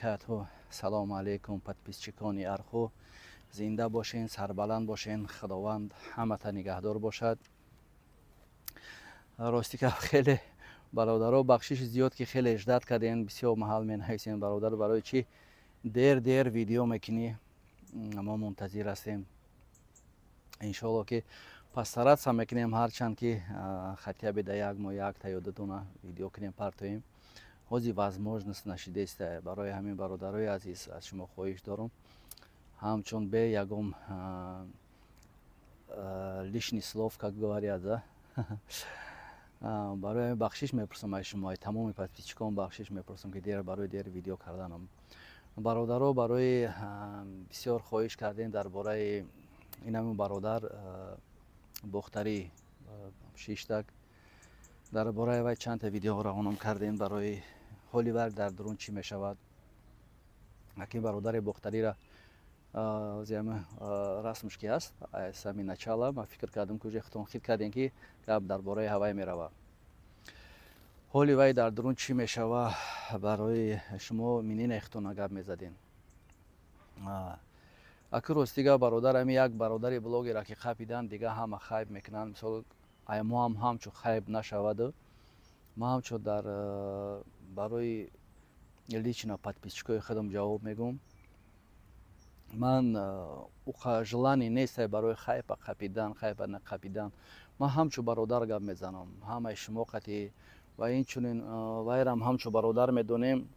баракату. Салом алейкум подписчикони Арху. Зинда бошен, сарбаланд бошен. Худованд ҳамата нигаҳдор бошад. Рости ка хеле бародаро бахшиш зиёд ки хеле ждат кардем. Бисёр маҳал менависем бародар барои чи дер видео мекунӣ. Мо мунтазир ҳастем. Иншоалло ки пастаратса мекунем, ҳарчанд ки хотя бы да як моҳ як та ё ду дона видео кунем партоем. ҳози возможност нашидест. Барои ҳамин бародарои азиз аз шумо хоҳиш дорам, ҳамчун бе ягон лишний слов, как говорят, да? Барои бахшиш мепурсам аз шумо, тамоми подписчикон бахшиш мепурсам ки барои дер видео карданам. Бародаро барои бисёр хоҳиш кардем дар бораи ин ҳамин бародар бухтари шиштак. дар бораи вай чандта видео равонам кардем барои ҳоли вай дар дурун чӣ мешавад. Акин бародари бухтарира расмш ки аст сами начала ма фикр кардам ки уже хитонхит кардем ки гап дар бораи ҳавай мерава. ҳоли вай дар дурун чӣ мешава барои шумо минина хитона гап мезадем. Акин ростига бародар ами як бародари блогера ки қапидан дига ҳама хайб мекунанд. Мисол ай мо ҳам ҳамчун хайб нашаваду. Ма ҳамчун дар барои лично подписчикои худам ҷавоб мегӯм. Ман желание нест барои хайпа қапидан, хайпа нақапидан. Ман ҳамчун бародар гап мезанам. Ҳамаи шумоқати ва инчунин вайрам ҳамчун бародар медонем.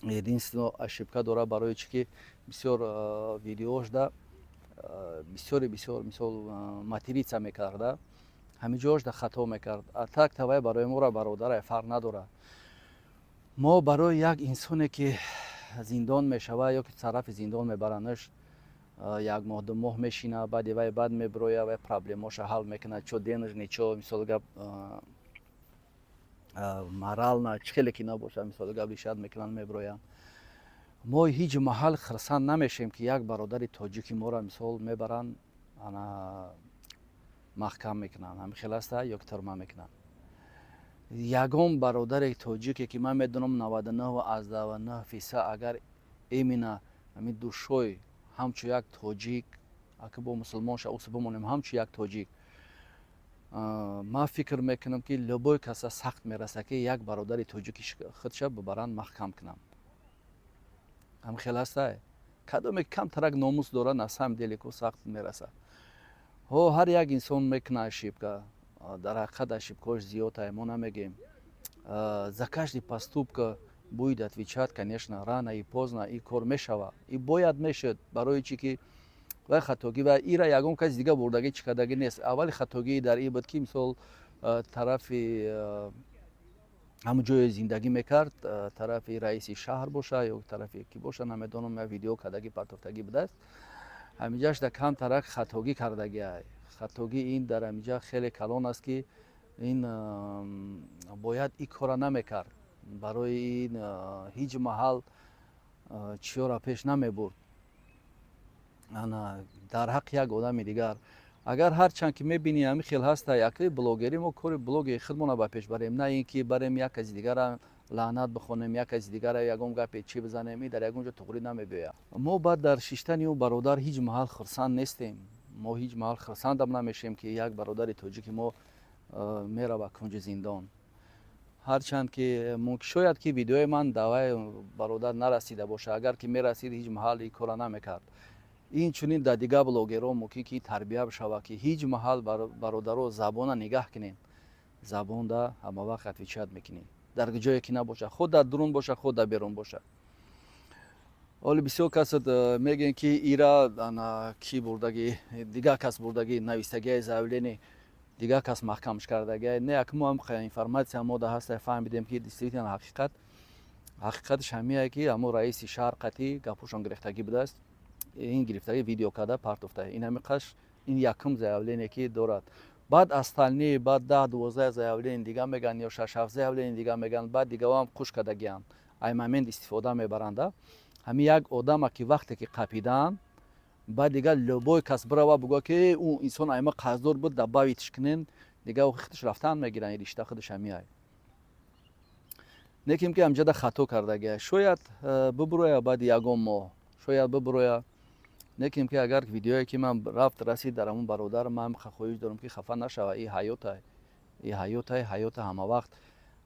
Единствено ошибка дора барои чӣ ки бисёр видеошда бисёр мисол материца мекарда. ҳамиҷоашда хато мекард. А так тавай барои мора бародарай фарқ надора. мо барои як инсоне ки зиндон мешава ё ки тарафи зиндон мебаранаш, як моҳ ду моҳ мешина, баъди вай бад меброя, вай проблемоша ҳал мекунад. Чо денеж ничо, мисол гап морална хеле ки набоша, мисол гап ришад мекунанд, меброянд. мо ҳеҷ маҳал хирсанд намешем ки як бародари тоҷики мора мисол мебаранд, ана маҳкам мекунанд, ҳамин хел аста ё ки турма мекунанд. Ягон бародари тоҷике ки ман медонам 99% агар именно ҳамин душой ҳамчун як тоҷик, ака бо мусулмон шавуса бимонем ҳамчун як тоҷик, ман фикр мекунам ки любой каса сахт мераса ки як бародари тоҷики худша бибаранд маҳкам кунанд. ҳамин хел аста. Кадоме камтарак номус дора на самом деле ко сахт мераса. ҳар як инсон мекунад ошибка. Дар ҳақиқат ошибкаҳош зиёд ай, мо намегем. За каждый поступка будет отвечать, конечно, рано и поздно и кор мешава. И бояд мешуд барои чӣ ки вай хатогӣ ва ира ягон каси дига бурдагӣ чӣ кардагӣ нест. Аввали хатогии дар ин буд ки мисол тарафи ҳамун ҷое зиндагӣ мекард, тарафи раиси шаҳр боша ё тарафи ки боша намедонам, я видео кардагӣ партофтагӣ будааст. ҳамиҷашда камтарак хатогӣ кардагӣ ай. Хатогӣ ин дар ҳамиҷа хеле калон аст ки ин бояд ин кора намекард. Барои ин ҳеҷ маҳал чиёра пеш намебурд. Дар ҳаққи як одами дигар. Агар ҳарчанд ки мебинӣ ҳамин хел ҳаста, яки блогерӣ мо кори блоги худмона ба пеш барем, на ин ки барем як кази дигара лаънат бихонем, як кази дигара ягон гапе чӣ бизанем, ин дар ягон ҷо туғрӣ намебиёяд. Мо баъд дар шиштани ӯ бародар ҳеҷ маҳал хурсанд нестем. мо ҳеҷ маҳал хурсандам намешем ки як бародари тоҷики мо мерава кунҷи зиндон. ҳарчанд ки шояд ки видеои ман да вай бародар нарасида боша. Агар ки мерасид ҳеҷ маҳал ин кора намекард. Инчунин да дига блогерҳо мумкин ки тарбия бишава ки ҳеҷ маҳал бародаро забона нигаҳ кунем. Забонда ҳамавақт отвечат мекунем. Дар ҷое ки набоша, худ дар дурун боша, худ дар берун боша. ҳоли бисёр кас мегӯянд ки ира ки бурдагӣ, дига кас бурдагӣ навистагии заявление, дига кас маҳкамш кардагӣ. Не, ак мо ҳам информатсия мода ҳаста фаҳмидем ки действительно ҳақиқаташ ҳамие ки ҳамун раиси шаҳр қатъи гапошон гирифтагӣ будааст. ин гирифтагӣ видео карда партофта. Ин ҳамиқаш ин якум заявление ки дорад. баъд остальные баъд 10-12 заявление дига мегӯянд ё 6-7 заявление дига мегӯянд, баъд дигаам куш кардагианд. ай момент истифода мебаранда. ҳамин як одама ки вақте ки қапидаанд, баъд дига любой кас бирава бигӯяд ки ӯ инсон айма қарздор буд, да бавитиш кунен, дига худаш рафтан мегиранд, ришта худаш ҳамин ай. неким ки амҷада хато кардагия шояд бибуроя баъди ягон моҳ шояд бибуроя неким ки агар видеое ки ман рафт расид дар ҳамун бародар ман хоҳиш дорам ки хафа нашава и ҳаётай и ҳаётай ҳаёта ҳамавақт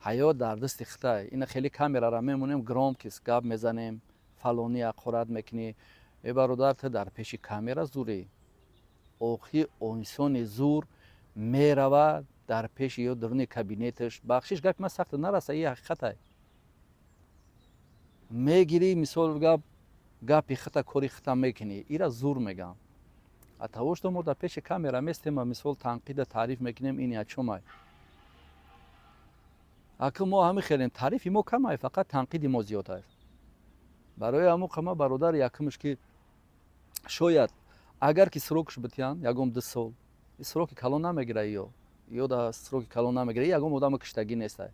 ҳаёт дар дасти хитай ина хеле камерара мемонем громкис гап мезанем фалони ақорат мекунӣ е бародар ту дар пеши камера зурӣ охи инсони зур мерава дар пеши ё даруни кабинеташ бахшиш гапи ман сахт нараса и ҳақиқатай мегирӣ мисол гапи хита кори хита мекунӣ ира зур мегам атаво што мо дар пеши камера местема мисол танқида таъриф мекунем ин ячомай аку мо ҳами хелем таърифи мо камай фақат танқиди мо зиёд аст барои ҳамон қама бародар якумш ки шояд агар ки срокш битиян ягон 2 сол сроки калон намегира ё да сроки калон намегира ягон одами киштагӣ нестай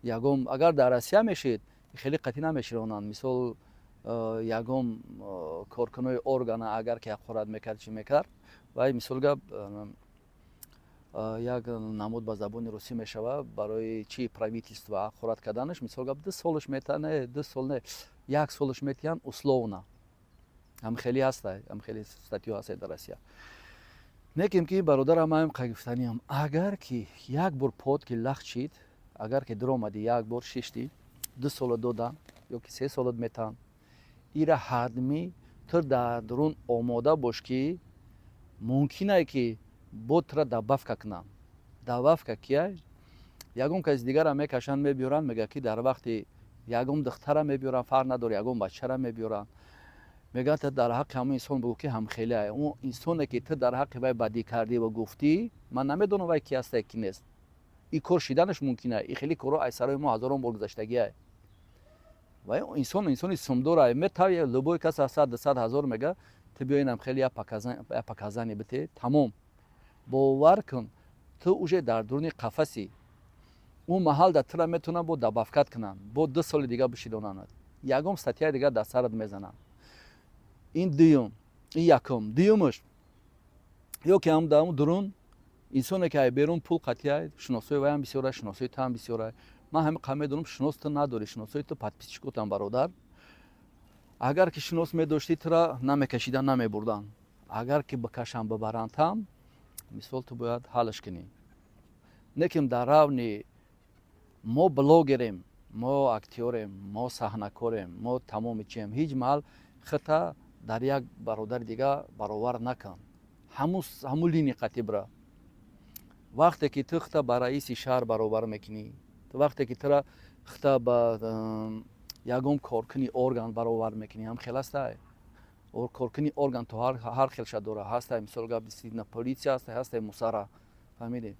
ягон агар дар Россия мешид хеле қатъӣ намеширонанд мисол ягон коркунои органа агар ки ақорат мекард чӣ мекард вай мисол гап як намуд ба забони русӣ мешава барои чи правительство ақорат карданаш мисол гап 2 солаш метане 2 сол не 1 солаш метиян условно ҳам хеле ҳастай ҳам хеле статьё ҳастай дар Россия неким ки бародарам ҳам қагифтаниам агар ки як бор под ки лах чид агар ки дуромади як бор шишти 2 сола додан ё ки 3 солат метан ира ҳадмӣ ту дар дурун омода бош ки мумкинае ки ботра дабафка кунанд дабафка кияй ягон каси дигара мекашанд мебиёранд мега ки дар вақти ягон духтара мебиёранд фарқ надор ягон бачара мебиёранд мегӯяд ту дар ҳаққи ҳамун инсон бигӯ ки ҳамхелиае он инсоне ки ту дар ҳаққи вай бадӣ кардӣ ва гуфтӣ ман намедонам вай ки ҳастае ки нест ин кор шиданаш мумкинае ин хеле корҳо аз сарои мо ҳазорон бор гузаштагиае вай инсони сумдорае метаве любой кас 100-200 ҳазор мега ту биё инам хеле як показание бите тамом бовар кун ту уже дар дуруни қафаси он маҳалда тура метавонанд бо дабафкат кунанд бо 2 соли дига бишидонанд ягон статьяи дига дар сарат мезананд ин дуюм ин якум дуюмаш ё ки ҳам дар ҳамун дурун инсоне ки аз берун пул қатияй шиносои вайам бисёрай шиносои туам бисёрай ман ҳамин қам медонам шинос ту надорӣ шиносои ту подписчикотам бародар агар ки шинос медоштӣ тура намекашидан намебурданд агар ки бикашанд бибаранд ҳам мисол ту бояд ҳаллаш кунӣ неким дар равни мо блогерем мо актёрем мо саҳнакорем мо тамоми чием ҳеҷ маҳал хита дар як бародари дига баровар накун ҳамун лини қатӣ бира вақте ки ту хита ба раиси шаҳр баровар мекунӣ вақте ки тура хита ба ягон коркуни орган баровар мекунӣ ҳам хел ҳастай коркуни орган то ҳар хелша дора ҳастай мисол гап дисциплина политсия ҳастай ҳастай мусара фаҳмидӣ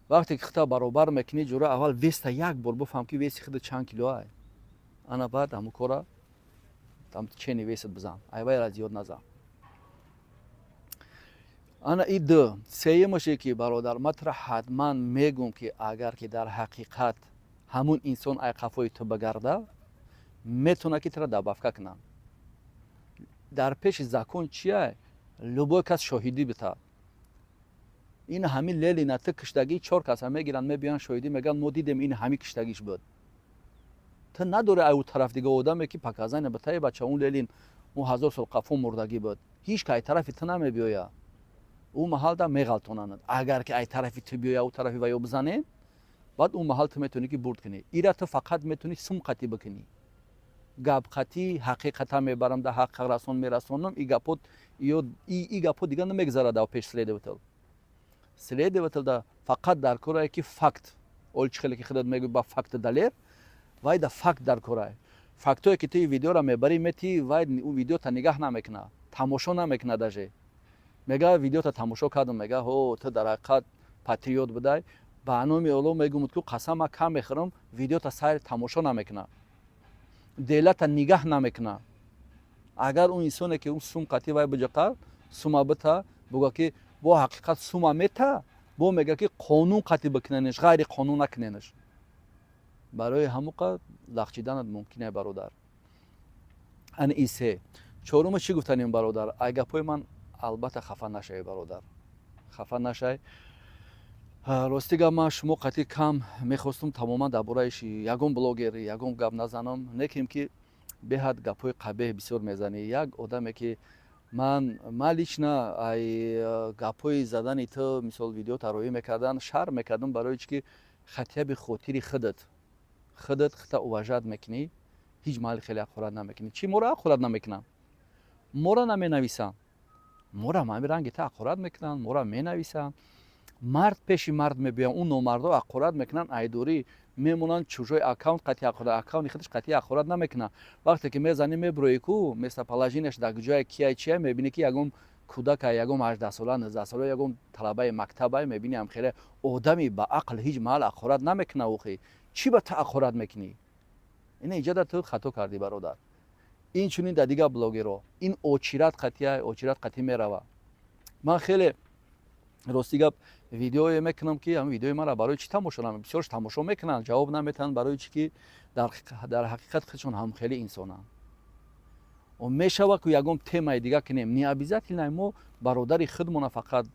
вақте ки хита баробар мекунӣ ҷура аввал веста як бор бифаҳм ки веси хида чанд килоай ана баъд ҳамун кора чени весат бизан айвайра зиёд назан ана и ду сеюмаше ки бародар ман тура ҳатман мегӯм ки агар ки дар ҳақиқат ҳамун инсон ай қафои ту бигарда метавона ки тура дабафка кунанд дар пеши закон чие любой кас шоҳидӣ битад ин ҳамин лелина ту киштагии 4 каса мегиранд мебиёянд шоҳидӣ мегӯянд мо дидем ин ҳамин киштагиш буд ту надори ай тараф дига одаме ки показания битаи бача он лелин он 1000 сол қафо мурдагӣ буд ҳеҷ ка ай тарафи ту намебиёяд он маҳалда меғалтонанд агар ки ай тарафи ту биёя он тарафи ваё бизанем баъд он маҳал ту метавонӣ ки бурд кунӣ ира ту фақат метавонӣ сум қатӣ бикунӣ гапқатӣ ҳақиқата мебарам дар ҳаққа расон мерасонам и гапо дига намегзарад дар пеш следователь да фақат дар корае ки факт олчи хеле ки худат мегӯ ба факт далер вай да факт дар корае фактое ки ту и видеора мебарӣ метӣ вай он видеота нигаҳ намекунад тамошо намекунад даже мега видеота тамошо кардам мега ҳо ту дар ҳақиқат патриот будай ба номи Аллоҳ мегӯмад ки қасама кам мехӯрам видеота сайр тамошо намекунад делата нигаҳ намекунад агар он инсоне ки он сум қатӣ вай биҷоқад сума бита бигӯ ки бо ҳақиқат сума мета бо мега ки қонун қатӣ бикуненаш ғайри қонун накуненаш барои ҳамуқа лағчиданат мумкине бародар ан и се чорума чӣ гуфтанем бародар ай гапои ман албатта хафа нашавӣ бародар хафа нашавӣ рости гап ман шумо қатъи кам мехостум тамоман дар бораи ягон блогер ягон гап назанам, не ким ки беҳад гапҳои қабеҳ бисёр мезанӣ. Як одаме ки ман лично ай гапҳои задани ту мисол видео тароӣ мекардан шарм мекардам, барои чӣ ки хатия би хотири худат худта уважат мекунӣ, ҳеҷ маҳали хеле ҳақорат намекунӣ. Чӣ моро ҳақорат намекунанд? Моро наменависанд, моро ҳамин ранги та ҳақорат мекунанд, моро менависанд. мард пеши мард мебиям, он номардо ҳақорат мекунанд, айдорӣ мемонанд чужой аккаунт қатъи ҳақорат, аккаунти худаш қатъи ҳақорат намекунанд. вақте ки мезанӣ меброӣ ку местоположениаш дар ҷоя кия чия, мебинӣ ки ягон кӯдака, ягон 18-сола 19-сола, ягон талабаи мактаба, мебинӣ ҳамхеле одами ба ақл ҳеҷ маҳал ҳақорат намекунад. охи чӣ ба ту ҳақорат мекунӣ? ина иҷода ту хато кардӣ бародар. инчунин дар дигар блогеро ин очират қатъи мерава. ман хеле рости гап видеое мекунам ки ҳамин видеои маро барои чӣ тамошо намекунанд? бисёрш тамошо мекунанд, ҷавоб наметаҳанд, барои чӣ ки дар ҳақиқат худшон ҳам хеле инсонанд. мешава ку ягон темаи дига кунем, не обязательно мо бародари худмона фақат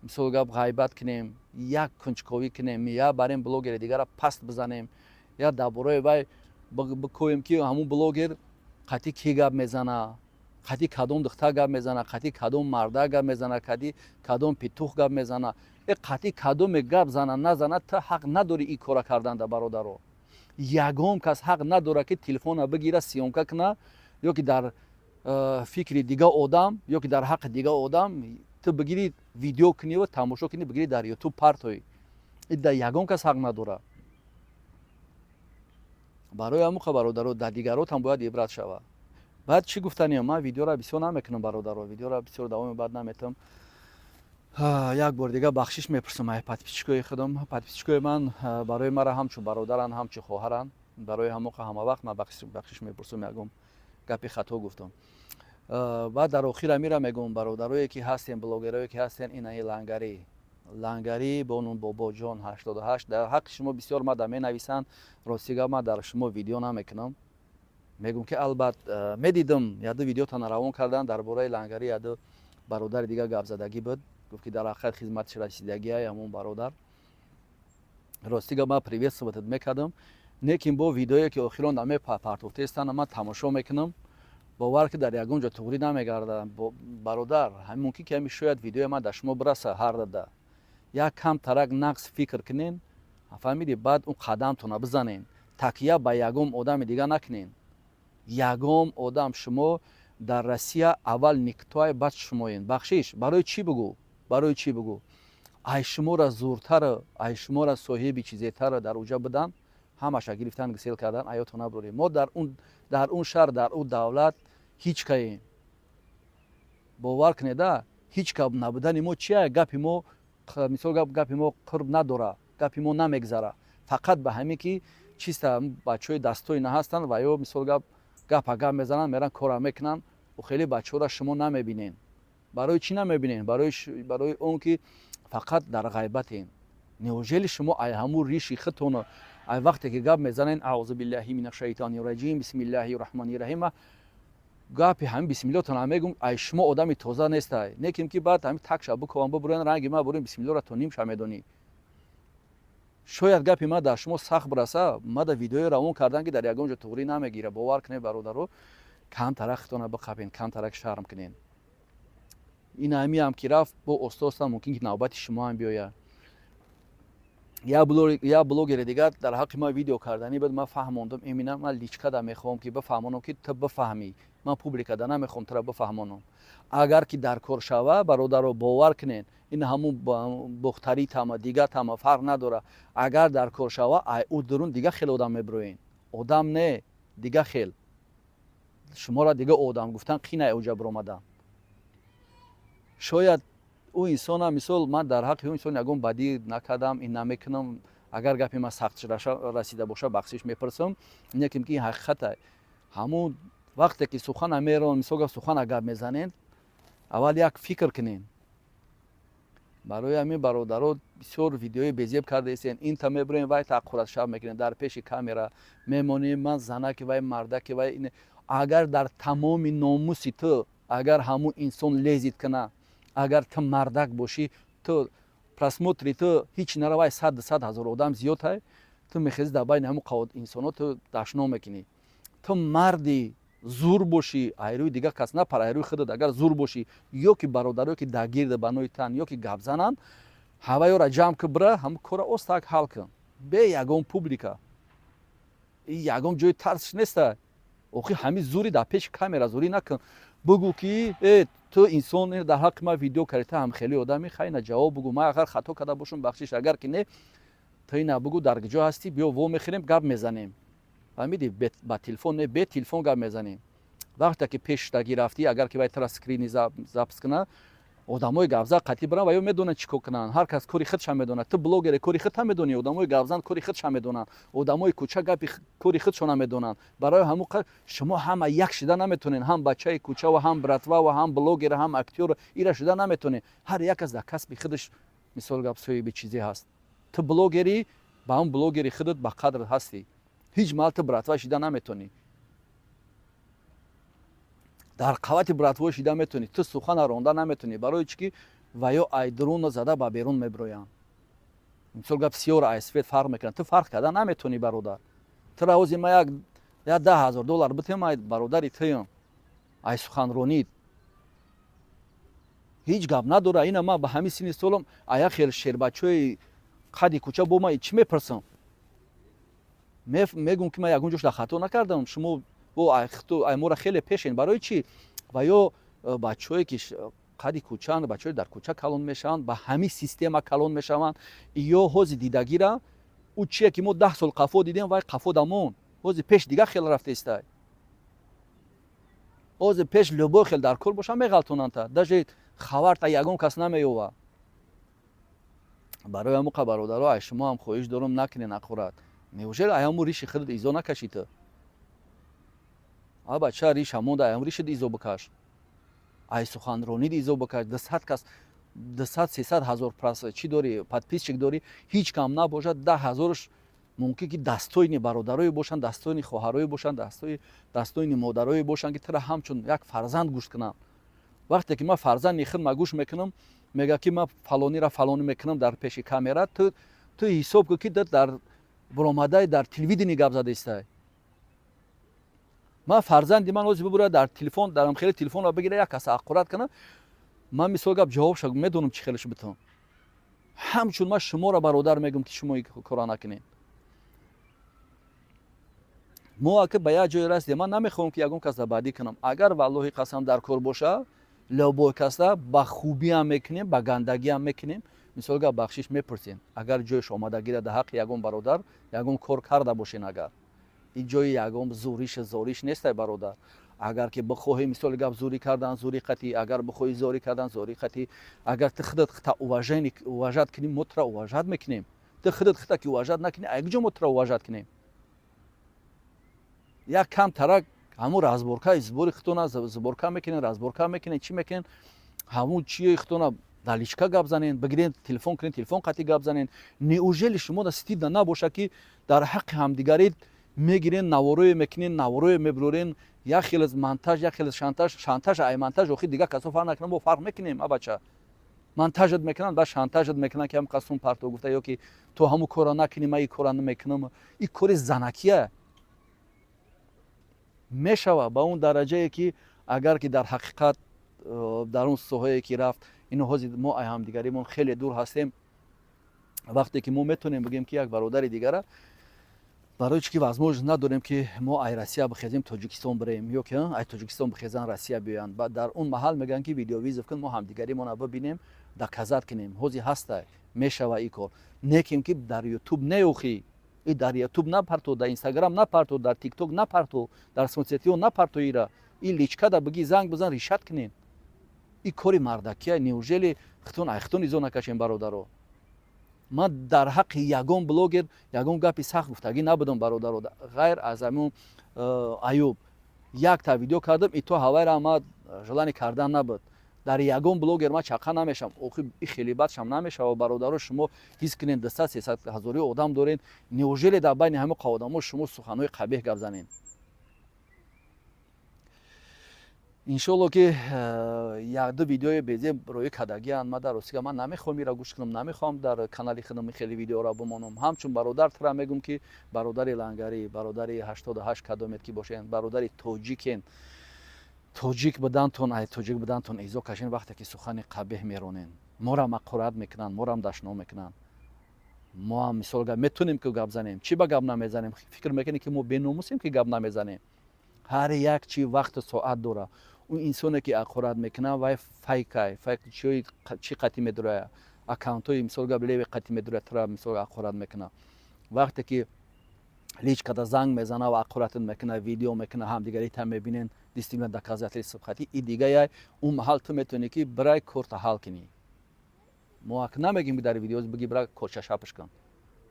мисол гап ғайбат кунем, як кунҷковӣ кунем, я барем блогери дигара паст бизанем, я дар бораи вай бикӯем ки ҳамун блогер қатъи ки гап мезана, қатъи кадом духтар гап мезана, қатъи кадом марда гап мезана, қатъи кадом петух гап мезана. қатъи кадоме гап зана назана, ту ҳақ надорӣ ин кора кардан дар бародаро. ягон кас ҳақ надорад ки телефона бигира сиёмка куна, ё ки дар фикри дига одам, ё ки дар ҳаққи дига одам ту бигирӣ видео куниву тамошо кунӣ, бигирӣ дар ютуб партоӣ. ида ягон кас ҳақ надорад. барои ҳамуқа бародаро дар дигарот ҳам бояд ибрат шавад. баъд чӣ гуфтанем, ман видеора бисёр намекунам бародаро, видеора бисёр давоми баъд наметам. як бор дига бахшиш мепурсам ай подписчикои худам. подписчикои ман барои мара ҳамчун бародаранд, ҳамчун хоҳаранд. барои ҳамуқа ҳамавақт ман бахшиш мепурсам, ягон гапи хато гуфтам. баъд дар охир амира мегӯм бародарое ки ҳастем, блогерое ки ҳастем, инаи лангарӣ бонун бобоҷон 88 дар ҳаққи шумо бисёр мада менависанд. рости гап ман дар шумо видео намекунам. мегӯм ки албат медидам яду видеотана равон кардан дар бораи лангарӣ, яду бародари дига гапзадагӣ буд, гуфт ки дар ҳақиқат хизматиш расидагиай ҳамон бародар. рости гап ман приветствовать мекардам. некин бо видеое ки охирон дар мепартофтестан ман тамошо мекунам, бовар ки дар ягон ҷо туғрӣ намегардам. бародар ҳамин мумкин ки ҳамин шояд видеои ман дар шумо бираса ҳар дада. як кам тарак нақс фикр кунен, фаҳмидӣ, баъд он қадамтона бизанен, такя ба ягон одами дига накунен. ягон одам шумо дар Россия аввал никтои баъд шумоен. бахшиш барои чӣ бигӯ? барои чӣ бигӯ? ай шуморо зӯртару ай шуморо соҳиби чизетару дар уҷа будан, ҳамаша гирифтан гисел кардан, аёто набурем. мо дар он шаҳр, дар он давлат ҳичкаем. бовар кунеда, ҳичка набудани мо чия? гапи мо мисол гапи мо қурб надора, гапи мо намегзара. фақат ба ҳамин ки чиста бачаҳои дастҳои на ҳастанд ва ё мисол гап мезананд, меран кора мекунанд, хеле бачаҳоро шумо намебинен. барои чӣ намебинен? барои он ки фақат дар ғайбатен. неужели шумо ай ҳамун риши худтон ай вақте ки гап мезанен аъузу биллаҳи минашшайтони раҷим бисмиллаҳи роҳмани раҳим, гапи ҳамин бисмиллотона мегӯм, ай шумо одами тоза нестай. не ким ки баъд ҳамин такша букован бубурен ранги ма бурен бисмиллоро то нимша медонӣ. шояд гапи ман дар шумо сахт бираса, мада видеои равон кардан ки дар ягон ҷо туғрӣ намегира. бовар кунед бародаро, камтарак худтона биқабен, камтарак шарм кунен. ин ҳамиам ки рафт, бо оста мумкин ки навбати шумо ҳам биёяд. я блогери дигар дар ҳаққи ман видео карданӣ буд. ман фаҳмондам, имина ман личкада мехоҳам ки бифаҳмонам ки ту бифаҳмӣ. ман публикада намехоҳам туро бифаҳмонам. агар ки дар кор шава, бародаро бовар кунед, ин ҳамун бухтари тама дига тама фарқ надора. агар дар кор шава, ай удурун дига хел одам мебироен. одам не, дига хел. шуморо дига одам гуфтан қинай оҷа биромадан. шояд او انسان هم مثال من در حق او انسان یگان بدی نکردم، این نمیکنم. اگر گپی من سخت رسیده باشه بخشش میپرسم. نکیم که این حقیقته. همون وقتی که سخن میرون مثلا سخن گپ میزنین، اول یک فکر کنین. برای همین برادران بسیار ویدیوی بزیب کرده ایستین. این تا میبرین وای تأخرات شب میکنین در پیش کامرا میمونین. من زنه که وای مرده که وای اگر در تمام ناموسی تو اگر همون انسان لذت کنه، اگر تو مردک باشی، تو просмотри ту ҳеҷ наравай 100 ҳазор одам зиёд ту мехезӣ дар байни ҳамун инсонот ту дашно мекунӣ. ту марди зур бошӣ, айрӯи дигар кас напар, айрӯи худат агар зур бошӣ, ё ки бародаро ки дар гирда ба нои тан ё ки гап зананд, ҳаваёра ҷамъ ки бира ҳамун кора остак ҳал кун бе ягон публика. И ягон ҷои тарсш неста. охи ҳамин зури дар пеши камера зурӣ накун. бугӯ ки ту инсон дар ҳаққи ман видео кардӣ, ту ҳамхели одами хайна ҷавоб бугӯ. ман агар хато карда бошам бахшиш, агар ки не ту ина бугӯ дар ҷо ҳастӣ, биё вомехӯрем гап мезанем. фаҳмидӣ? ба телефон не, бе телефон гап мезанем. вақте ки пешдагӣ рафтӣ, агар ки вай тра скрини запс кунад, одамои гапзан қатъи биранд ва ё медонанд чӣ кор кунанд. ҳар кас кори худшам медонад. ту блогере кори худшам медонӣ, одамои гапзан кори худшам медонанд, одамои кӯча гапи кори худшона медонанд. барои ҳамун шумо ҳама як шуда наметонед, ҳам бачаи кӯча ва ҳам братва ва ҳам блогер, ҳам актёр, ира шуда наметонед. ҳар як кас дар касби худаш мисол гап соҳиби чизе ҳаст. ту блогери, ба ҳамун блогери худат ба қадр ҳастӣ. ҳеҷ маҳал ту братва шида наметонӣ. дар қавати братво шида метонӣ, ту сухана ронда наметонӣ. барои чӣ ки ва ё айдруно зада ба берун мебироянд. мисол гап сиёра айсвет фарқ мекунад. ту фарқ карда наметонӣ бародар. ту равози ма як $10,000 битем, ай бародари туям, ай суханронид ҳеҷ гап надора. ина ман ба ҳамин синни солам ая хел шербачои қади кӯча бо ман чӣ мепурсам? мегӯм ки ман ягон ҷош дар хато накардам, шумо ай мора хеле пешен. барои чӣ? ва ё бачое ки қади кӯчаанд, бачаҳое дар кӯча калон мешаванд, ба ҳамин система калон мешаванд. ё ҳози дидагира ӯ чие ки мо 10 сол қафо дидем, вай қафо дамон ҳози пеш дигар хел рафтаистай. ҳози пеш любой хел дар кор боша меғалтонанд, даже хабарта ягон кас намеёва. барои ҳамун қа бародаро, ай шумо ҳам хоҳиш дорам накунед ақурат. неужели ай ҳамун риши худат изо накашӣ ту? а бача риш ҳамон ай ҳамун ришит изо бикаш. ай суханронид изо бикаш. 200 кас 200-300 ҳазор чӣ дорӣ, подписчик дорӣ, ҳеҷ кам набошад 10 ҳазораш мумкин ки дастойни бародарое бошанд, дастойни хоҳарое бошанд, дастойни модарое бошанд ки тура ҳамчун як фарзанд гӯшт кунанд. вақте ки ман фарзанди худ ма гӯш мекунам, мега ки ман фалонира фалонӣ мекунам дар пеши камера, ту ҳисоб кун ки дар буромадаи дар телевидение гап задаистай. ман фарзанди ман ҳозир бибура дар телефон, дар ҳамхели телефонро бигира як кас ақурат кунад, ман мисол гап ҷавобша медонам чӣ хелаш битон. ҳамчун ман шуморо бародар мегӯм ки шумо кора накунед. мо ака ба як ҷое расидем. ман намехоҳам ки ягон кас дар баъдӣ кунам. агар валлоҳи қасам дар кор боша, лобой каста ба хубиам мекунем, ба гандагиам мекунем. мисол гап бахшиш мепурсем. агар ҷояш омадагира дар ҳаққи ягон бародар ягон кор карда бошен, агар ин ҷои ягон зориш нестай бародар. агар ки бихоҳӣ мисоли гап зурӣ кардан зурӣ қатӣ, агар бихоҳӣ зорӣ кардан зорӣ қатӣ, агар ту худат хита уважат кунӣ, мо тура уважат мекунем. ту худат хита ки уважат накунӣ, ай куҷо мо тура уважат кунем? як кам тарак ҳамун разборка збори хитона зборка мекунен, разборка мекунен, чӣ мекунен, ҳамун чие хитона даличка гап занен, бигирен телефон кунен, телефон қатӣ гап занен. неужели шумо да стидна набоша ки дар ҳаққи ҳамдигарӣ мегирен, наворое мекунен, наворое мебурорен, як хел аз монтаж, як хел аз шантаж, ай монтаж охир дигар касо фарқ накунанд, мо фарқ мекунем. а бача монтажат мекунанд, баъд шантажат мекунанд ки ҳам қасум парто гуфта, ё ки ту ҳамун кора накунӣ, ман ин кора намекунам. ин кори занакия мешава ба он дараҷае ки агар ки дар ҳақиқат дар он соҳае ки рафт, ино ҳозир мо ай ҳамдигаримон хеле дур ҳастем. вақте ки мо метонем бигем ки як бародари дигара, барои чӣ ки возможност надорем ки мо ай Россия бихезем Тоҷикистон бирем, ё ки ай Тоҷикистон бихезан Россия биёянд. дар он маҳал мегӯянд ки видеовизов кун, мо ҳамдигаримона бибинем, доказат кунем. ҳозир ҳастай, мешава ин кор. не кем ки дар ютуб неохӣ, и дар ютуб напарто, дар инстаграм напарто, дар тикток напарто, дар соцсетиҳо напарто. ира ин личка да биги занг бизан ришат кунем. ин кори мардакия. неужели хитон изо накашем бародаро? ман дар ҳаққи ягон блогер ягон гапи сахт гуфтагӣ набудам бародаро, ғайр аз ҳамун Аюб. якта видео кардам, и то ҳавайра ман желание кардан набуд. дар ягон блогер ман чақа намешам. охи ин хеле бадшам намешава бародаро. шумо ҳис кунед 200-300 ҳазори одам доред, неужели дар байни ҳамин одамо шумо суханҳои қабеҳ гап занед? иншолло ки якду видеои безе рои кадагианд. Ман дар ростига ман намехоҳам ира гӯш кунам, намехоҳам дар канали худам хеле видеоро бимонам. Ҳамчун бародаратра мегӯм ки бародари лангарӣ, бародари 88 кадомет ки бошед, бародари тоҷикен, тоҷик будантон, ай тоҷик будантон изо кашен вақте ки сухани қабеҳ меронен, морам ҳақорат мекунанд, морам дашно мекунанд. мо ҳам мисол метонем ки гап занем, чӣ ба гап намезанем? Фикр мекунем ки мо беномусем ки гап намезанем? ҳар як чӣ вақту соат дора. اون انسانی که اقرار میکنه وای فیکای فیک چی قطعی میداره اکانت های مثال قبلی قطعی میداره ترا مثال اقرار میکنه وقتی که لیچ کدا زنگ میزنه و اقرارات میکنه ویدیو میکنه هم دیگری هم میبینن دیستیبل دکازاتلی صحبتی این دیگه اون محل تو میتونی که برای کورت حل کنی ما نمیگیم در ویدیوز بگی برای کورچا شاپش کن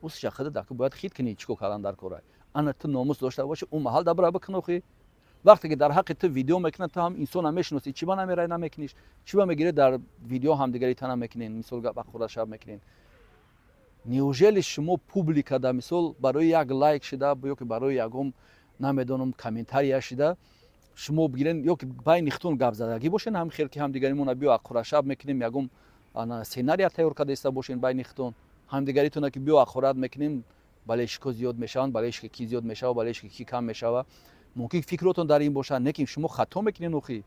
اوس شخصه داکو باید خید کنی چیکو کلندر کورای انا تو ناموس داشته باشی اون محل دبر بکنه خو وقتی که در حق تو ویدیو میکنه تو هم انسان هم میشناسی چی با نمیرای نمیکنیش چی با میگیره در ویدیو هم دیگری تنها میکنین مثال با خدا شب میکنین نیوژلی شما پوبلیکا دا مثال برای یک لایک شده یا که برای یکم نمیدونم کامنتاری شده شما بگیرین یا که بین اختون گپ زدگی باشین هم خیر که هم دیگری مون بیا خدا شب میکنیم یکم انا سیناریا تیار کرده است باشین بین اختون هم دیگری تو که بیا خورد میکنیم بالش کو زیاد میشن بالش کی زیاد میشه و بالش کی کم میشه ممکن فکراتون در این باشه نکیم شما خطا میکنین اوخی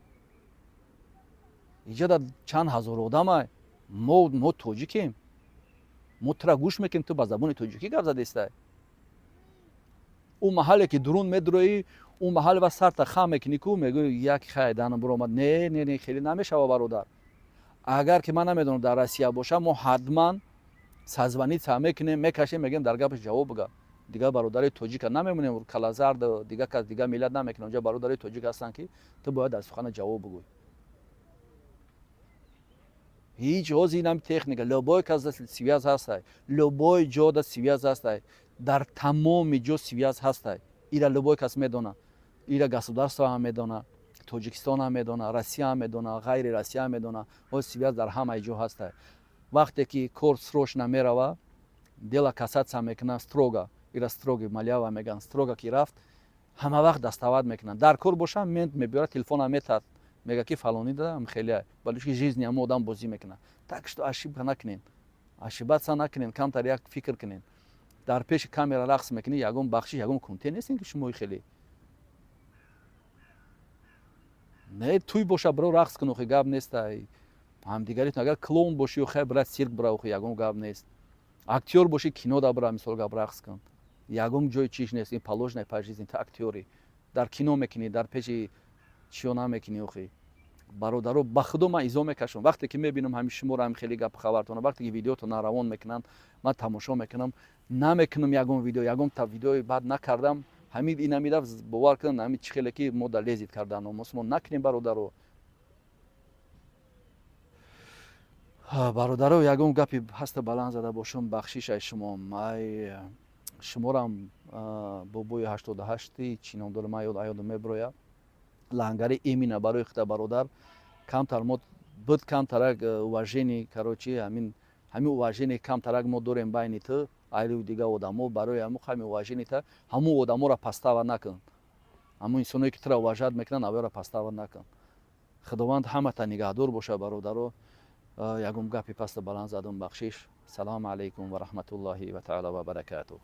اینجا چند هزار آدم ما توجیکیم ما ترا گوش میکنیم تو با زبان توجیکی گپ زده است اون محله که درون میدروی اون محل و سر تا خم میکنی کو میگه یک خیدان برآمد نه خیلی نمیشه برادر اگر که من نمیدونم در روسیه باشه ما حتما سازمانی تا میکنیم میکشیم میگیم در گپش جواب بگه دیگه برادر توجیک نمیمونیم کلازرد دیگه کس دیگه ملت نمیکنه اونجا برادر توجیک هستن که تو باید از سخن جواب بگوی هیچ حوزی نمی تکنیک لوبای کس سویاز هست لوبای جا دا سویاز هست در تمام جا سویاز هست ایرا لوبای کس میدونه ایرا گسودارستو هم میدونه توجیکستان هم میدونه روسیه هم میدونه غیر روسیه هم میدونه و سویاز در همه جا هست وقتی که کورس روش نمیروه دلا کاساتسیا میکنه строга ایرا строги малява میگن строга کی رفت همه وقت دستاورد میکنن در کور باشم میبره تلفن هم میتاد میگه که فلانی دادم خیلی ولی که жизни هم آدم بازی میکنه так что ошибка نکنین ошибаться نکنین کم تر یک فکر کنین در پیش کامera رقص میکنی یگم بخشی یگم کنتین نیستین که شما خیلی نه توی باشه برو رقص کنو خیلی گاب نیست هم دیگریتون اگر کلون باشی و خیلی برای سیرک برای خیلی یگم گاب نیست актер боши кино да бара мисол гап рақс кун ягум ҷои чиш нест ин положенная по жизни та актёри дар кино мекунӣ дар пеши чиё намекунӣ охи бародаро ба худо ман изо мекашам вақте ки мебинам ҳами шуморо ҳами хеле гап хабартона вақте ки видеотона равон мекунанд ман тамошо мекунам намекунам ягон видео ягон та видеои бад накардам ҳами инамида бовар кунам ҳами чӣ хеле ки мо да лезит кардан мосмо накунем бародаро бародаро ягон гапи ҳаста баланд зада бошам бахшишай шумо ай шуморам бобои 88 чӣ ном дорам аёдам мебирояд лангари имина барои худа бародар камтар мо буд камтарак уважение короче ҳамин уважение камтарак мо дорем байни ту айли дига одамо барои ҳамо ҳами уважение та ҳамон одаморо пастава накун ҳамон инсоное ки туро уважат мекунанд авёро пастава накун худованд ҳамата нигаҳдор боша бародаро ягон гапи паста баланд задам бахшиш салому алайкум ва раҳматуллоҳи ва таъала ва баракатуҳ